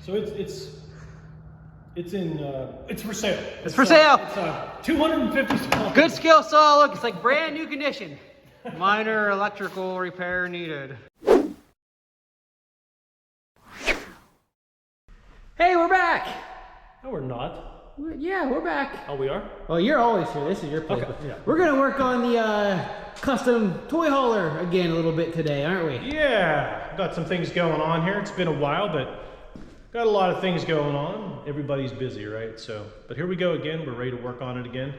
So it's for sale. It's for sale. It's 250. Good skill saw. Look, it's like brand new condition. Minor electrical repair needed. Hey, we're back. No, we're not. Yeah, we're back. Oh, we are? Well, you're always here. This is your place. Okay, yeah. We're gonna work on the custom toy hauler again a little bit today, aren't we? Yeah, got some things going on here. It's been a while, but got a lot of things going on. Everybody's busy, right? So, but here we go again. We're ready to work on it again.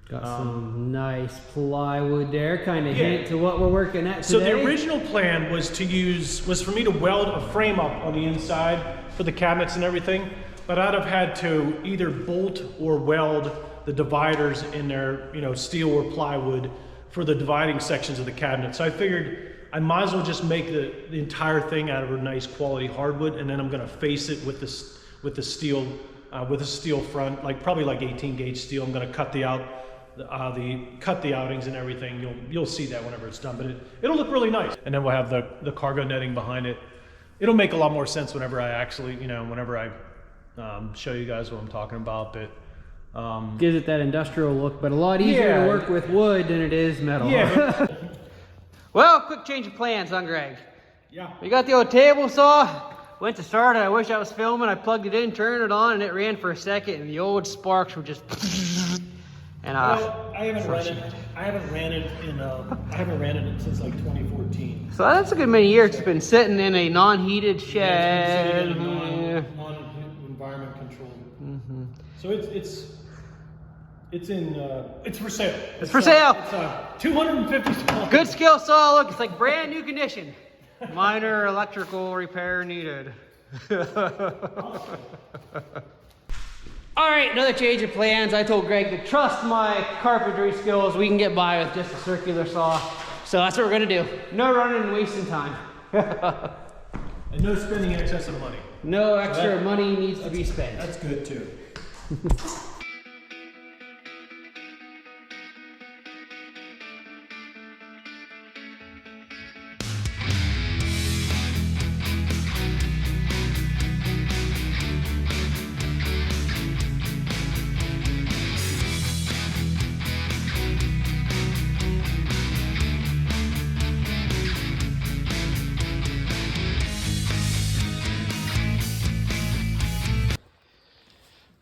Got some nice plywood there, kind of hint to what we're working at today. So the original plan was for me to weld a frame up on the inside for the cabinets and everything, but I'd have had to either bolt or weld the dividers in there, steel or plywood for the dividing sections of the cabinet. So I figured I might as well just make the entire thing out of a nice quality hardwood, and then I'm gonna face it with the steel, with a steel front, probably like 18 gauge steel. I'm gonna cut the outings and everything. You'll see that whenever it's done, but it'll look really nice. And then we'll have the cargo netting behind it. It'll make a lot more sense whenever I actually, whenever I show you guys what I'm talking about. But gives it that industrial look, but a lot easier to work with wood than it is metal. Yeah. Well, quick change of plans, huh, Greg? Yeah. We got the old table saw. Went to start it. I wish I was filming. I plugged it in, turned it on, and it ran for a second, and the old sparks were just. And I haven't ran it since like 2014. So that's a good many years. It's been sitting in a non-heated shed. Non-environment controlled. So it's for sale. It's for sale. It's 250. Good skill saw. Look, it's like brand new condition. Minor electrical repair needed. All right, another change of plans. I told Greg to trust my carpentry skills. We can get by with just a circular saw. So that's what we're gonna do. No running and wasting time. And no spending excessive money. No extra money needs to be spent. That's good too.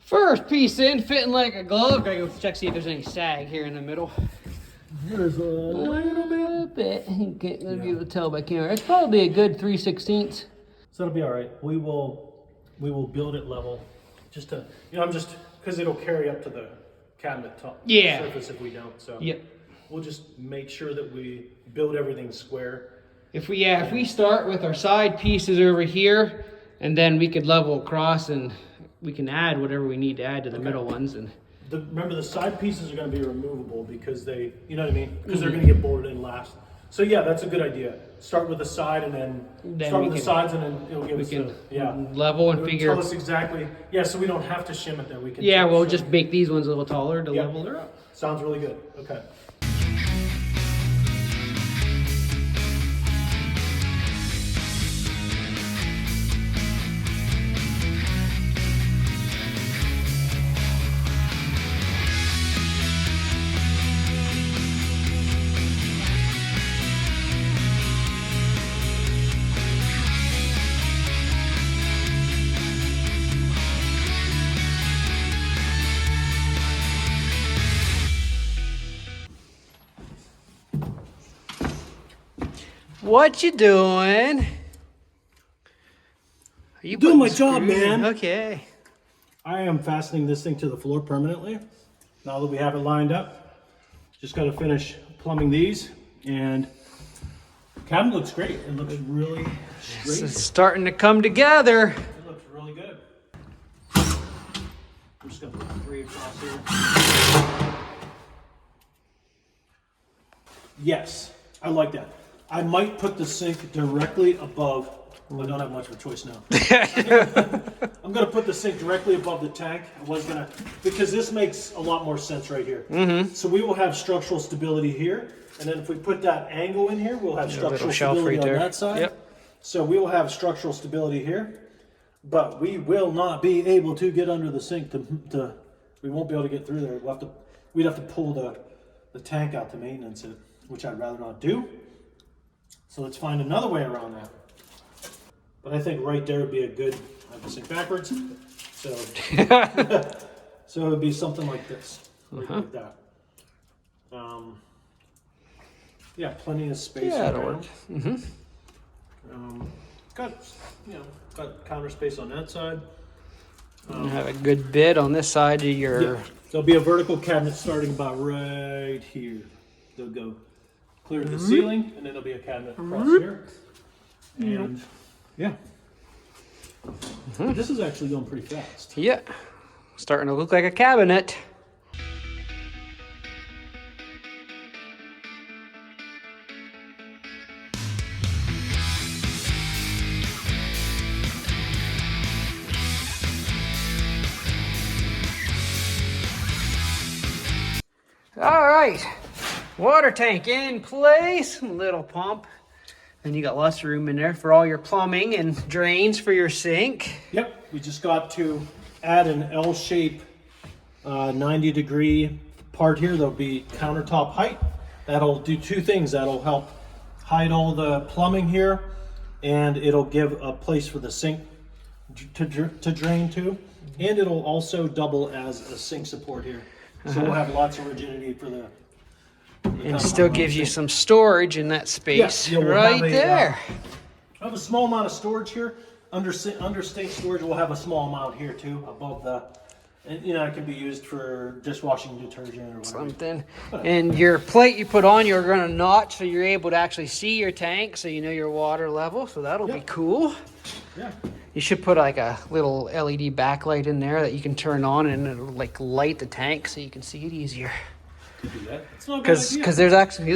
First piece in, fitting like a glove. Gotta go check, see if there's any sag here in the middle. There's a little bit. You can't be able to tell by camera. It's probably a good 3/16. So that'll be all right. We will build it level. Just to, because it'll carry up to the cabinet top surface if we don't. So we'll just make sure that we build everything square. If we start with our side pieces over here, and then we could level across, and we can add whatever we need to add to the middle ones. And remember, the side pieces are going to be removable because they, because they're going to get bored in last. So yeah, that's a good idea. Start with the side, and then start with the sides, and then it'll give us level and figure. Tell us exactly. Yeah, so we don't have to shim it then. We can. Yeah, we'll just make these ones a little taller to level her up. Sounds really good. Okay. What you doing? Are you doing my job, man? Okay. I am fastening this thing to the floor permanently. Now that we have it lined up, just got to finish plumbing these, and the cabinet looks great. It looks really straight. It's starting to come together. It looks really good. I'm just gonna put 3 across here. Yes, I like that. I might put the sink directly above. I don't have much of a choice now. I'm gonna put the sink directly above the tank. I was gonna, because this makes a lot more sense right here. So we will have structural stability here, and then if we put that angle in here, we'll have structural stability on that side. So we will have structural stability here. but we will not be able to get under the sink to we won't be able to get through there. We'd have to pull the tank out to maintenance it, which I'd rather not do. So let's find another way around that. But I think right there would be a good, I have the sink backwards. So, so it would be something like this, right like that. Yeah, plenty of space. Yeah, that'll work. Got counter space on that side. You have a good bit on this side of your. Yeah, there'll be a vertical cabinet starting about right here. They'll go clear to the ceiling, and then there'll be a cabinet across here. And yeah, this is actually going pretty fast. Yeah, starting to look like a cabinet. All right, water tank in place, little pump. And you got lots of room in there for all your plumbing and drains for your sink. Yep, we just got to add an L-shape 90-degree part here. There'll be countertop height. That'll do two things. That'll help hide all the plumbing here, and it'll give a place for the sink to drain to. And it'll also double as a sink support here. So we'll have lots of rigidity for the And still gives you some storage in that space we'll right have there. I have a small amount of storage here. Under sink storage, we'll have a small amount here too, above the, and it can be used for dishwashing detergent or whatever. Something. And your plate you put on, you're gonna notch so you're able to actually see your tank, so you know your water level. So that'll be cool. Yeah. You should put like a little LED backlight in there that you can turn on, and it'll like light the tank so you can see it easier. Could do that. It's not a bad idea. Because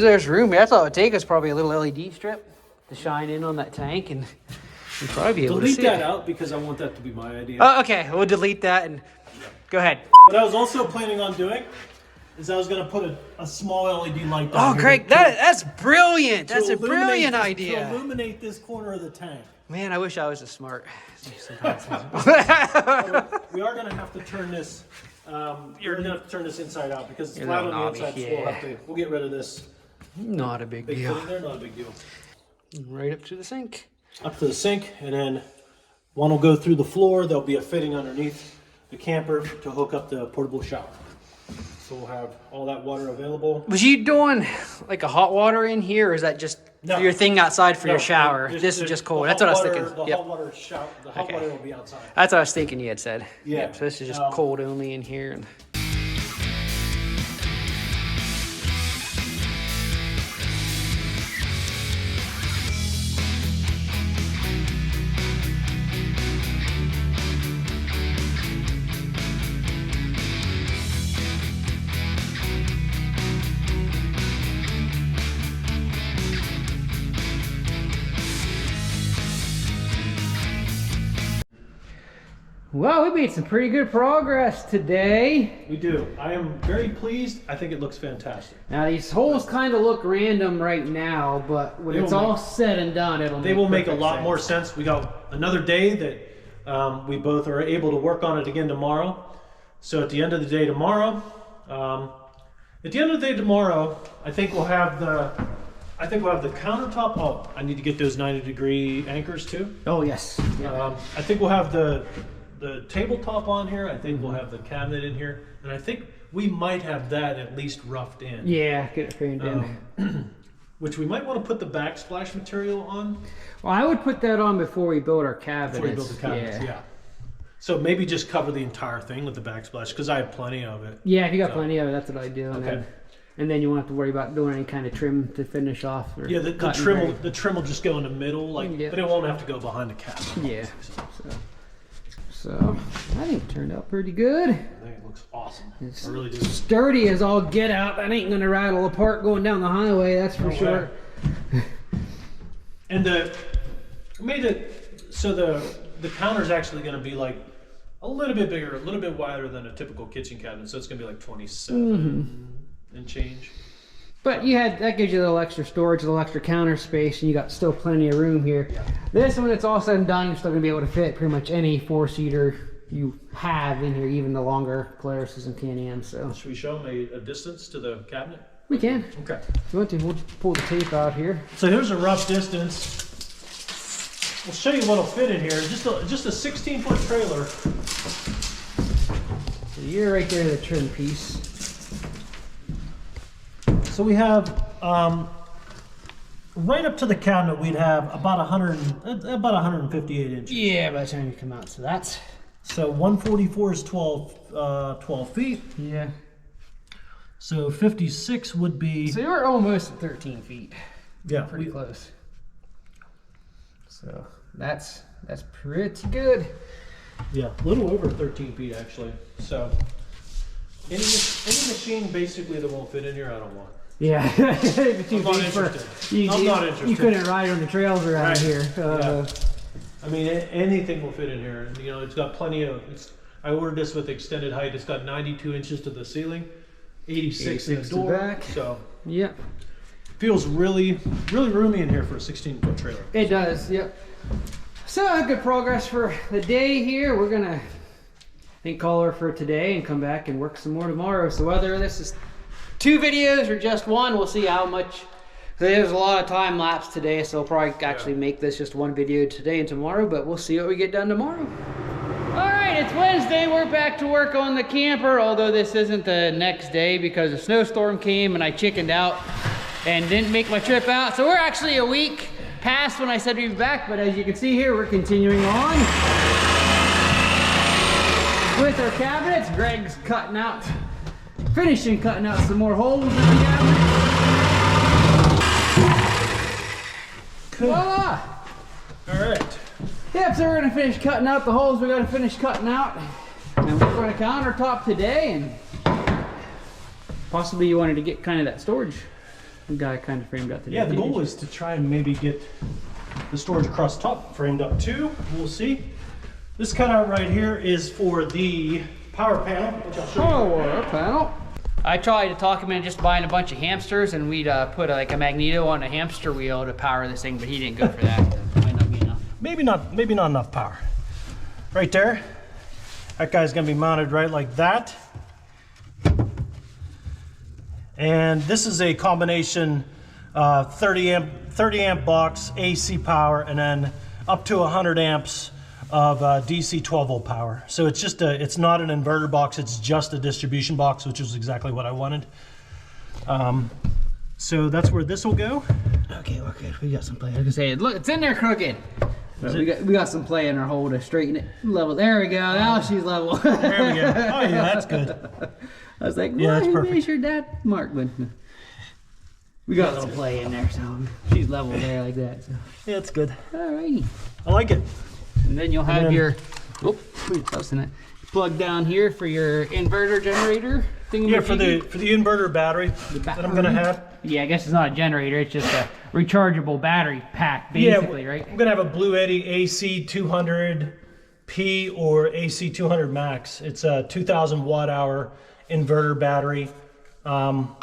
there's room. That's all it would take is probably a little LED strip to shine in on that tank, and you'll probably be able to delete see that it. out because I want that to be my idea. Oh, okay, we'll delete that and go ahead. What I was also planning on doing is I was going to put a small LED light down Oh, here Craig, to- that's brilliant. That's to a brilliant illuminate- idea. To illuminate this corner of the tank. Man, I wish I was as smart. We are going to have to turn this. You're going to have to turn this inside out because it's You're flat a on the little inside. knobby, So we'll get rid of this. Not a big Big deal. fitting there, not a big deal. Right up to the sink. Up to the sink, and then one will go through the floor. There'll be a fitting underneath the camper to hook up the portable shower. So we'll have all that water available. Was you doing like a hot water in here, or is that just No. your thing outside for your No, shower? This is just cold. That's what I was thinking. The Yep. hot water shower. The hot Okay. water will be outside. That's what I was thinking you had said. Yeah. Yep, so this is just Um, cold only in here. And well, we made some pretty good progress today. We do. I am very pleased. I think it looks fantastic. Now these holes kind of look random right now, but when They it's will all said and done, They will make a perfect lot sense. more sense. We got another day that we both are able to work on it again tomorrow. So at the end of the day tomorrow, I think we'll have the countertop. Oh, I need to get those 90-degree anchors too. Oh yes. I think we'll have the tabletop on here. I think we'll have the cabinet in here, and I think we might have that at least roughed in. Yeah, get it framed in. Which we might want to put the backsplash material on Well, I would put that on before we build our cabinets. before you build the cabinets. Yeah. So maybe just cover the entire thing with the backsplash because I have plenty of it. Yeah, if you got plenty of it, that's what I do. Okay. And then you won't have to worry about doing any kind of trim to finish off. Or Yeah, the cut and trim grade. the trim will just go in the middle, Yeah. but it won't have to go behind the cabinet. Yeah. So I think it turned out pretty good. I think it looks awesome. It's I really do. sturdy as all get out. That ain't gonna rattle apart going down the highway. That's for No sure. way. And made it so the counter's actually going to be like a little bit bigger, a little bit wider than a typical kitchen cabinet. So it's going to be like 27 and change. But that gives you a little extra storage, a little extra counter space, and you got still plenty of room here. Yeah. This, when it's all said and done, you're still gonna be able to fit pretty much any 4-seater you have in here, even the longer Polaris and Can-Ams. So should we show them a distance to the cabinet? We can. Okay. If you want to, we'll pull the tape out here. So here's a rough distance. We'll show you what'll fit in here. Just a 16-foot trailer. So you're right there, the trim piece. So we have right up to the cabinet. We'd have about 158 inches. Yeah, by the time you come out, so that's. So 144 is 12 feet. Yeah. So 56 would be. So you're almost at 13 feet. Yeah, pretty close. So that's pretty good. Yeah, a little over 13 feet actually. So any machine basically that won't fit in here, I don't want. Yeah, I'm not interested. I'm not interested. You couldn't ride on the trails around here. Yeah. I mean, anything will fit in here. You know, it's got plenty of. I ordered this with extended height. It's got 92 inches to the ceiling, 86 in the door. Back. So yeah, feels really roomy in here for a 16-foot trailer. It does. Yep. So good progress for the day here. We're gonna, I think, call her for today and come back and work some more tomorrow. So whether this is 2 videos or just one, we'll see how much. There's a lot of time lapse today, so I'll probably actually make this just one video today and tomorrow, but we'll see what we get done tomorrow. All right, it's Wednesday. We're back to work on the camper, although this isn't the next day because a snowstorm came and I chickened out and didn't make my trip out. So we're actually a week past when I said we'd be back, but as you can see here, we're continuing on with our cabinets. Greg's finishing cutting out some more holes in the cabinet. Voila! All right. Yep, so we're gonna finish cutting out the holes we gotta finish cutting out. And we're gonna countertop today, and possibly you wanted to get kind of that storage guy kind of framed up today. Yeah, the goal is to try and maybe get the storage across top framed up too. We'll see. This cutout right here is for the power panel, which I'll show you. Power panel. I tried to talk him into just buying a bunch of hamsters, and we'd put like a magneto on a hamster wheel to power this thing, but he didn't go for that. Might not be enough. Maybe not enough power. Right there. That guy's gonna be mounted right like that. And this is a combination 30 amp box, AC power, and then up to 100 amps of DC 12 volt power. So it's not an inverter box, it's just a distribution box, which is exactly what I wanted. So that's where this will go. Okay, we're good. We got some play. I was gonna say, look, it's in there crooked. We got some play in our hole to straighten it level. There we go. Now she's level. There we go. Oh yeah, that's good. I was like, yeah, that's perfect. Measured that mark, but we got some play in there, so she's level there like that. So. Yeah, it's good. Alrighty. I like it. And then you'll have your plug down here for your inverter generator thing. Yeah, for the inverter battery that I'm gonna have. Yeah, I guess it's not a generator, it's just a rechargeable battery pack, basically, yeah, right? I'm gonna have a Bluetti AC200P or AC200 Max. It's a 2,000 watt hour inverter battery,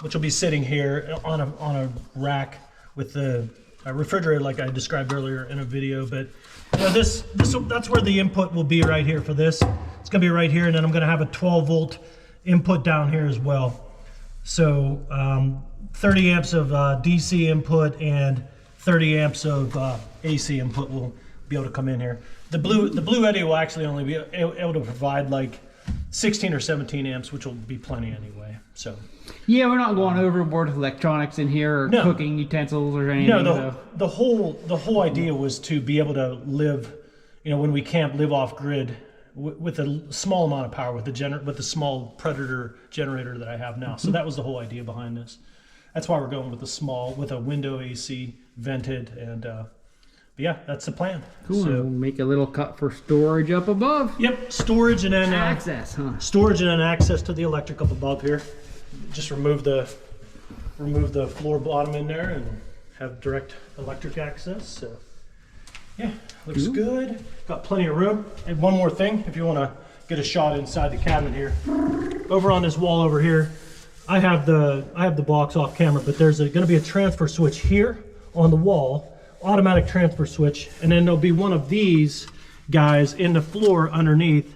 which will be sitting here on a rack with the refrigerator, like I described earlier in a video. But you know, that's where the input will be, right here for this. It's gonna be right here, and then I'm gonna have a 12 volt input down here as well. So 30 amps of DC input and 30 amps of AC input will be able to come in here. The Bluetti will actually only be able to provide like 16 or 17 amps, which will be plenty anyway. So yeah, we're not going overboard with electronics in here or cooking utensils or anything. No, the whole idea was to be able to live, you know, when we camp, live off grid with a small amount of power with the small Predator generator that I have now. So that was the whole idea behind this. That's why we're going with a window AC vented, and but yeah, that's the plan. Cool. So we'll make a little cut for storage up above. Yep, storage and then access, huh? Storage and then access to the electric up above here. Just remove the floor bottom in there and have direct electric access. So yeah, looks good. Got plenty of room. And one more thing, if you want to get a shot inside the cabinet here, over on this wall over here, I have the box off camera, but there's going to be a transfer switch here on the wall, automatic transfer switch, and then there'll be one of these guys in the floor underneath,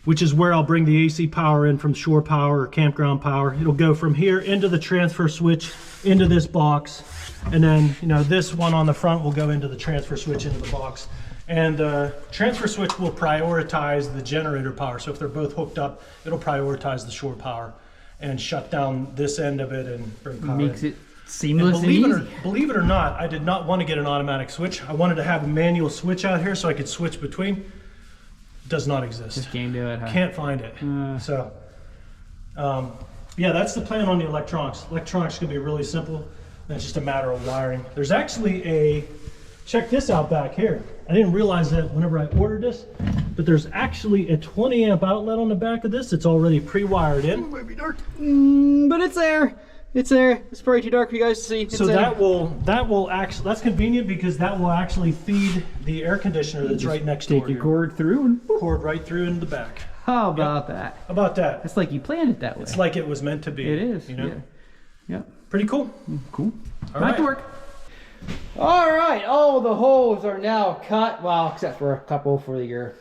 which is where I'll bring the AC power in from shore power or campground power. It'll go from here into the transfer switch into this box, and then this one on the front will go into the transfer switch into the box. And the transfer switch will prioritize the generator power. So if they're both hooked up, it'll prioritize the shore power and shut down this end of it and bring power Makes in. it seamless and Believe it or not, I did not want to get an automatic switch. I wanted to have a manual switch out here so I could switch between. It does not exist. Just can't do it, huh? Can't find it. Yeah, that's the plan on the electronics. Electronics can be really simple. It's just a matter of wiring. There's actually check this out back here. I didn't realize that whenever I ordered this, but there's actually a 20 amp outlet on the back of this. It's already pre-wired in. It might be dark. But it's there. It's there. It's probably too dark for you guys to see. It's so there. that will actually, that's convenient because that will actually feed the air conditioner that's right next door. Take your cord through and cord right through into the back. How about that? How about that? It's like you planned it that way. It's like it was meant to be. It is. Yeah. Yep. Pretty cool. Cool. All Back right. to work. All right, all the holes are now cut. Well, except for a couple for your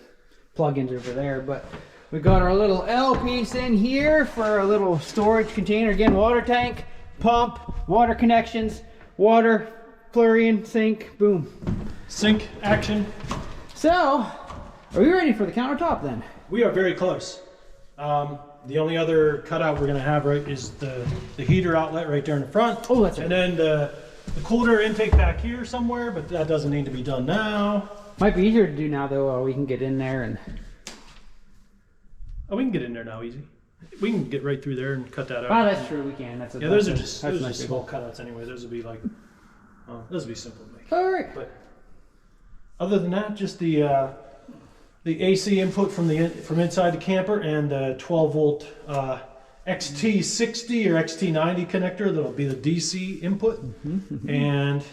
plugins over there. But we got our little L piece in here for a little storage container. Again, water tank, pump, water connections, water, Florian, sink, boom. Sink action. So, are we ready for the countertop then? We are very close. The only other cutout we're going to have is the heater outlet right there in the front. Oh, that's right. And then the cooler intake back here somewhere, but that doesn't need to be done now. Might be easier to do now though. We can get in there and. Oh, we can get in there now easy. We can get right through there and cut that out. Oh, that's true. We can. That's a, yeah, those are that's just nice small cutouts anyway. Those would be like, those would be simple to make. All right. But other than that, just the AC input from inside the camper and the 12 volt XT60 or XT90 connector that'll be the DC input. And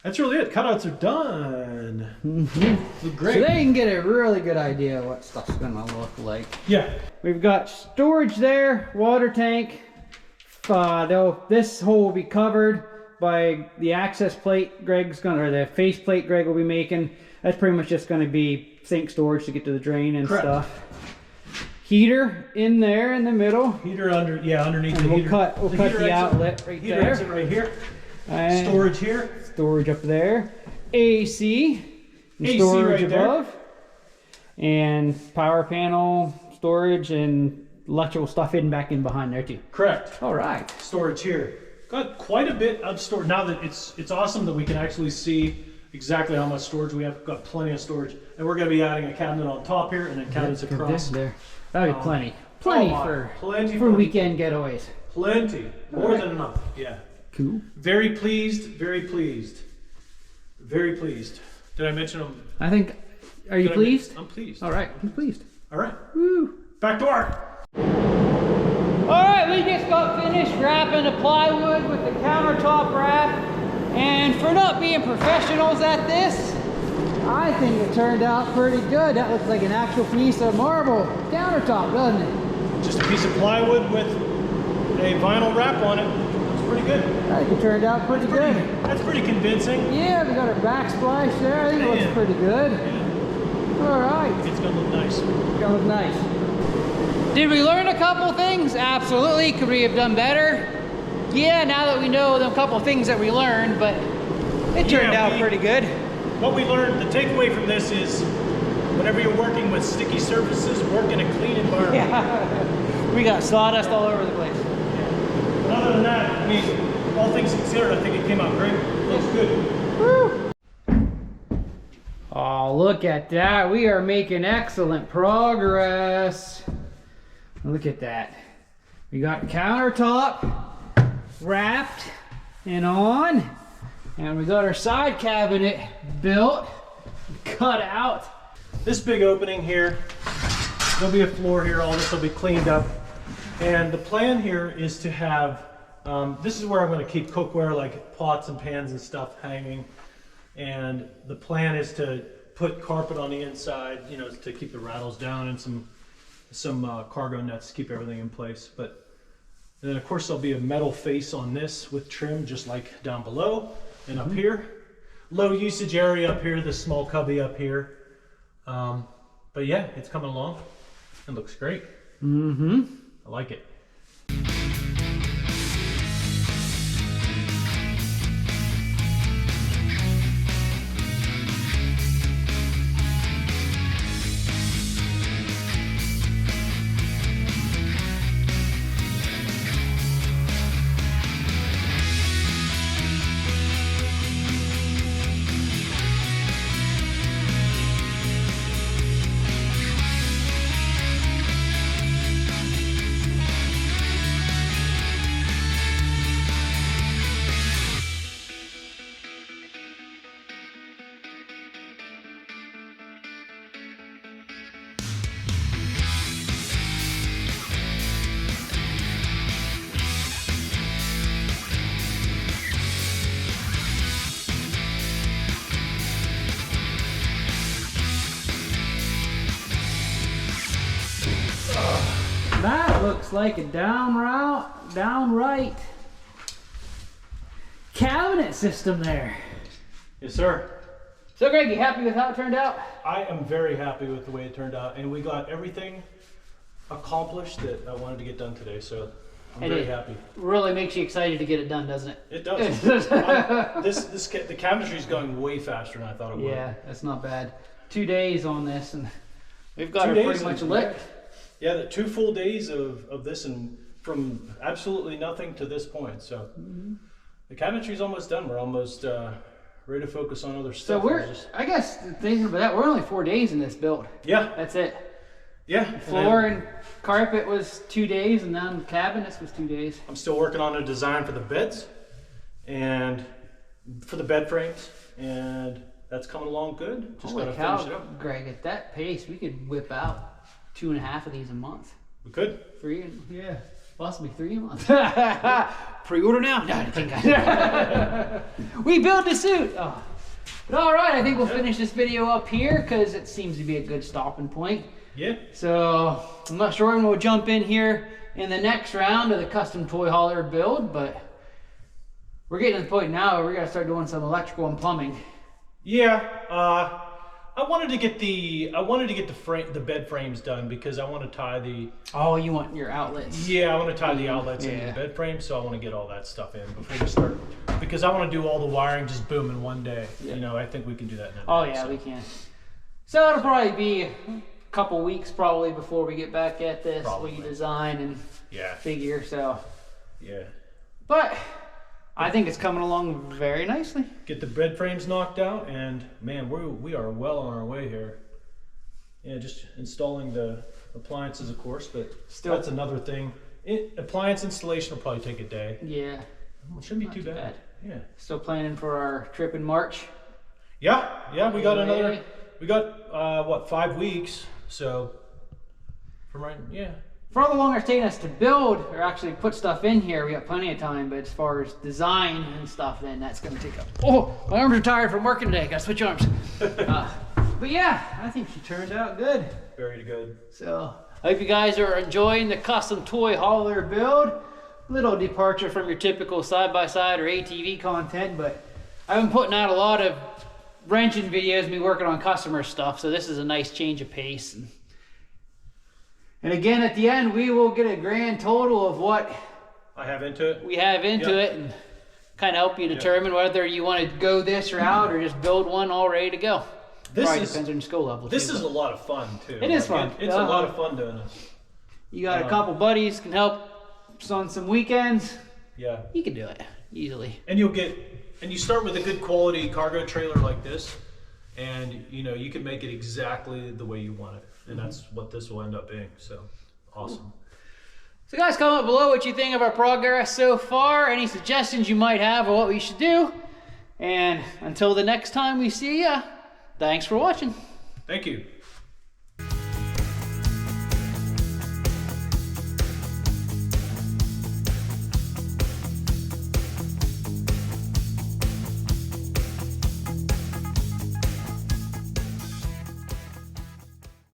that's really it. Cutouts are done. Look great. So they can get a really good idea of what stuff's gonna look like. Yeah. We've got storage there, water tank. This hole will be covered by the access plate or the face plate Greg will be making. That's pretty much just gonna be sink storage to get to the drain and Correct. stuff. Heater in there in the middle. Heater underneath And the we'll heater. cut the exit- outlet right heater there. exit right here. And Storage here. storage up there. AC. And AC storage right there. above. And power panel, storage, and electrical stuff hidden back in behind there too. Correct. All right. Storage here. Got quite a bit of storage. Now that it's awesome that we can actually see exactly how much storage we have. Got plenty of storage. And we're going to be adding a cabinet on top here and then cabinets across. There. That'll be plenty. Plenty for weekend getaways. Plenty. More than enough. Yeah. Cool. Very pleased. Very pleased. Very pleased. Did I mention them? I think. Are you pleased? I'm pleased. All right. I'm pleased. All right. Woo. Back to work. All right. We just got finished wrapping the plywood with the countertop wrap, and for not being professionals at this, I think it turned out pretty good. That looks like an actual piece of marble countertop, doesn't it? Just a piece of plywood with a vinyl wrap on it. It's pretty good. I think it turned out pretty good. That's pretty convincing. Yeah, we got our backsplash there. I think it looks Yeah. pretty good. Yeah. All right. It's gonna look nice. It's gonna look nice. Did we learn a couple things? Absolutely. Could we have done better? Yeah, now that we know the couple things that we learned, but it turned out pretty good. What we learned, the takeaway from this is whenever you're working with sticky surfaces, work in a clean environment. Yeah. We got sawdust all over the place. But other than that, I mean, all things considered, I think it came out great. Looks good. Woo. Oh, look at that. We are making excellent progress. Look at that. We got countertop wrapped and on. And we got our side cabinet built, cut out. This big opening here, there'll be a floor here, all this will be cleaned up. And the plan here is to have, this is where I'm going to keep cookware like pots and pans and stuff hanging. And the plan is to put carpet on the inside, you know, to keep the rattles down and some cargo nets to keep everything in place. But And then of course there'll be a metal face on this with trim, just like down below and up here. Low usage area up here, this small cubby up here. But yeah, it's coming along. It looks great. I like it. That looks like a downright cabinet system there. Yes, sir. So Greg, you happy with how it turned out? I am very happy with the way it turned out, and we got everything accomplished that I wanted to get done today, so I'm very happy. Really makes you excited to get it done, doesn't it? It does. The cabinetry's going way faster than I thought it would. Yeah, that's not bad. 2 days on this, and we've got it pretty much lit. Yeah, the 2 full days of this, and from absolutely nothing to this point. So the cabinetry's almost done. We're almost ready to focus on other stuff. So I guess thinking about that, we're only 4 days in this build. Yeah. That's it. Yeah. Floor and carpet was 2 days, and then cabinets was 2 days. I'm still working on a design for the beds and for the bed frames, and that's coming along good. Just gotta finish it up. Greg, at that pace, we could whip out 2.5 of these a month. We could. Yeah, possibly 3 a month. Pre-order now. No, I think we built a suit. Oh. But all right, I think we'll finish this video up here because it seems to be a good stopping point. Yeah. So I'm not sure when we'll jump in here in the next round of the custom toy hauler build, but we're getting to the point now where we're gonna start doing some electrical and plumbing. Yeah. I wanted to get the bed frames done because I want to tie the. Oh, you want your outlets? Yeah, I want to tie the outlets into the bed frame, so I want to get all that stuff in before we start. Because I want to do all the wiring just boom in one day. Yeah. You know, I think we can do that in a day. Oh yeah, we can. So it'll probably be a couple weeks probably before we get back at this. We design and figure. So. Yeah. But. I think it's coming along very nicely. Get the bed frames knocked out, and man, we are well on our way here. Yeah, just installing the appliances, of course, but still, that's another thing. Appliance installation will probably take a day. Yeah. It shouldn't be too bad. Yeah. Still planning for our trip in March. Yeah, we got another. We got what, 5 weeks? So from right, yeah. For all the longer it's taking us to build or actually put stuff in here, we got plenty of time. But as far as design and stuff, then that's going to take up. Oh, my arms are tired from working today. Got to switch arms. But yeah, I think she turned out good. Very good. So I hope you guys are enjoying the custom toy hauler build. Little departure from your typical side-by-side or ATV content, but I've been putting out a lot of wrenching videos, me working on customer stuff. So this is a nice change of pace. And again, at the end, we will get a grand total of what I have into it. We have into it, and kind of help you determine whether you want to go this route or just build one all ready to go. Probably depends on your skill level. This is a lot of fun too. It is fun. It's a lot of fun doing this. You got a couple buddies can help on some weekends. Yeah. You can do it easily. And you start with a good quality cargo trailer like this, and you can make it exactly the way you want it. And that's what this will end up being. So awesome. So guys, comment below what you think of our progress so far. Any suggestions you might have of what we should do. And until the next time we see ya, thanks for watching. Thank you.